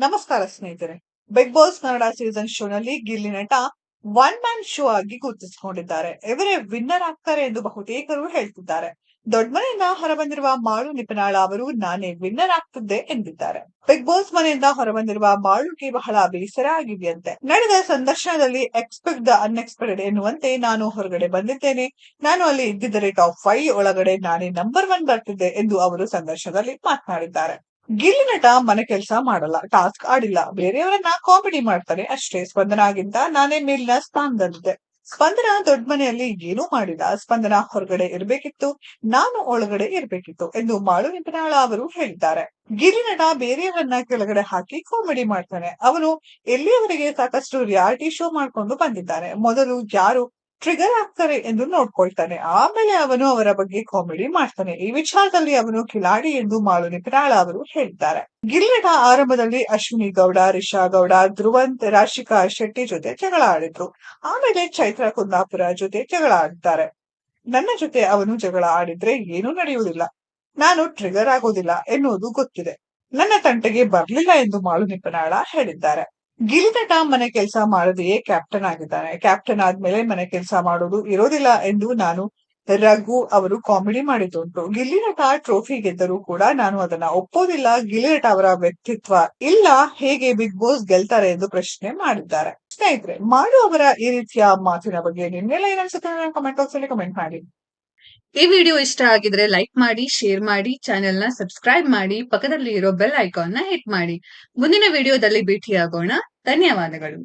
ನಮಸ್ಕಾರ ಸ್ನೇಹಿತರೆ. Big boss Kannada season show ನಲ್ಲಿ ಗಿಲ್ಲಿ ನಟ ಒನ್ ಮ್ಯಾನ್ ಶೋ ಆಗಿ ಗುರುತಿಸಿಕೊಂಡಿದ್ದಾರೆ. ಇವರೇ ವಿನ್ನರ್ ಆಗ್ತಾರೆ ಎಂದು ಬಹುತೇಕರು ಹೇಳ್ತಿದ್ದಾರೆ. ದೊಡ್ಡ ಮನೆಯಿಂದ ಹೊರಬಂದಿರುವ ಮಾಳು ನಿಪನಾಳ ಅವರು ನಾನೇ ವಿನ್ನರ್ ಆಗ್ತಿದ್ದೆ ಎಂದಿದ್ದಾರೆ. ಬಿಗ್ ಬಾಸ್ ಮನೆಯಿಂದ ಹೊರಬಂದಿರುವ ಮಾಳುಗೆ ಬಹಳ ಬೇಸರ ಆಗಿದೆಯಂತೆ. ನಡೆದ ಸಂದರ್ಶನದಲ್ಲಿ ಎಕ್ಸ್ಪೆಕ್ಟ್ ದ ಅನ್ಎಕ್ಸ್ಪೆಕ್ಟೆಡ್ ಎನ್ನುವಂತೆ ನಾನು ಹೊರಗಡೆ ಬಂದಿದ್ದೇನೆ. ನಾನು ಅಲ್ಲಿ ಇದ್ದಿದ್ದರೆ ಟಾಪ್ 5 ಒಳಗಡೆ ನಾನೇ ನಂಬರ್ 1 ಬರ್ತಿದ್ದೆ ಎಂದು ಅವರು ಸಂದರ್ಶನದಲ್ಲಿ ಮಾತನಾಡಿದ್ದಾರೆ. ಗಿಲ್ಲಿ ನಟ ಮನೆ ಕೆಲಸ ಮಾಡಲ್ಲ, ಟಾಸ್ಕ್ ಆಡಿಲ್ಲ, ಬೇರೆಯವರನ್ನ ಕಾಮಿಡಿ ಮಾಡ್ತಾರೆ ಅಷ್ಟೇ. ಸ್ಪಂದನಾಗಿಂತ ನಾನೇ ಮೇಲಿನ ಸ್ಥಾನದಲ್ಲಿದ್ದೆ. ಸ್ಪಂದನ ದೊಡ್ಡ ಮನೆಯಲ್ಲಿ ಏನೂ ಮಾಡಿಲ್ಲ. ಸ್ಪಂದನ ಹೊರಗಡೆ ಇರಬೇಕಿತ್ತು, ನಾನು ಒಳಗಡೆ ಇರಬೇಕಿತ್ತು ಎಂದು ಮಾಳು ನಿಪನಾಳ ಅವರು ಹೇಳಿದ್ದಾರೆ. ಗಿಲ್ಲಿ ನಟ ಬೇರೆಯವರನ್ನ ಕೆಳಗಡೆ ಹಾಕಿ ಕಾಮಿಡಿ ಮಾಡ್ತಾನೆ. ಅವನು ಎಲ್ಲಿಯವರೆಗೆ ಸಾಕಷ್ಟು ರಿಯಾಲಿಟಿ ಶೋ ಮಾಡ್ಕೊಂಡು ಬಂದಿದ್ದಾನೆ. ಮೊದಲು ಯಾರು ಟ್ರಿಗರ್ ಆಗ್ತಾರೆ ಎಂದು ನೋಡ್ಕೊಳ್ತಾನೆ, ಆಮೇಲೆ ಅವನು ಅವರ ಬಗ್ಗೆ ಕಾಮಿಡಿ ಮಾಡ್ತಾನೆ. ಈ ವಿಚಾರದಲ್ಲಿ ಅವನು ಕಿಲಾಡಿ ಎಂದು ಮಾಳು ನಿಪನಾಳ ಅವರು ಹೇಳಿದ್ದಾರೆ. ಗಿಲ್ಲಿ ನಟ ಆರಂಭದಲ್ಲಿ ಅಶ್ವಿನಿ ಗೌಡ, ರಿಷಾ ಗೌಡ, ಧ್ರುವಂತ್, ರಾಶಿಕಾ ಶೆಟ್ಟಿ ಜೊತೆ ಜಗಳ ಆಡಿದ್ರು. ಆಮೇಲೆ ಚೈತ್ರ ಕುಂದಾಪುರ ಜೊತೆ ಜಗಳ ಆಡಿದ್ದಾರೆ. ನನ್ನ ಜೊತೆ ಅವನು ಜಗಳ ಆಡಿದ್ರೆ ಏನೂ ನಡೆಯುವುದಿಲ್ಲ, ನಾನು ಟ್ರಿಗರ್ ಆಗೋದಿಲ್ಲ ಎನ್ನುವುದು ಗೊತ್ತಿದೆ. ನನ್ನ ತಂಟೆಗೆ ಬರ್ಲಿಲ್ಲ ಎಂದು ಮಾಳು ನಿಪನಾಳ ಹೇಳಿದ್ದಾರೆ. ಗಿಲ್ಲಿ ನಟ ಮನೆ ಕೆಲಸ ಮಾಡದೆಯೇ ಕ್ಯಾಪ್ಟನ್ ಆಗಿದ್ದಾನೆ. ಕ್ಯಾಪ್ಟನ್ ಆದ್ಮೇಲೆ ಮನೆ ಕೆಲಸ ಮಾಡೋದು ಇರೋದಿಲ್ಲ ಎಂದು ನಾನು ರಘು ಅವರು ಕಾಮಿಡಿ ಮಾಡಿದ್ದುಂಟು. ಗಿಲ್ಲಿ ನಟ ಟ್ರೋಫಿ ಗೆದ್ದರೂ ಕೂಡ ನಾನು ಅದನ್ನ ಒಪ್ಪೋದಿಲ್ಲ. ಗಿಲ್ಲಿ ನಟ ಅವರ ವ್ಯಕ್ತಿತ್ವ ಇಲ್ಲ, ಹೇಗೆ ಬಿಗ್ ಬಾಸ್ ಗೆಲ್ತಾರೆ ಎಂದು ಪ್ರಶ್ನೆ ಮಾಡಿದ್ದಾರೆ. ಸ್ನೇಹಿತರೆ, ಮಾಡು ಅವರ ಈ ರೀತಿಯ ಮಾತಿನ ಬಗ್ಗೆ ನಿಮ್ಗೆಲ್ಲ ಏನಿಸುತ್ತೆ ಕಮೆಂಟ್ ಬಾಕ್ಸ್ ಅಲ್ಲಿ ಕಮೆಂಟ್ ಮಾಡಿ. ಈ ವಿಡಿಯೋ ಇಷ್ಟ ಆಗಿದ್ರೆ ಲೈಕ್ ಮಾಡಿ, ಶೇರ್ ಮಾಡಿ, ಚಾನೆಲ್ ನ ಸಬ್ಸ್ಕ್ರೈಬ್ ಮಾಡಿ, ಪಕ್ಕದಲ್ಲಿ ಇರೋ ಬೆಲ್ ಐಕಾನ್ ನ ಹಿಟ್ ಮಾಡಿ. ಮುಂದಿನ ವಿಡಿಯೋದಲ್ಲಿ ಭೇಟಿಯಾಗೋಣ. ಧನ್ಯವಾದಗಳು.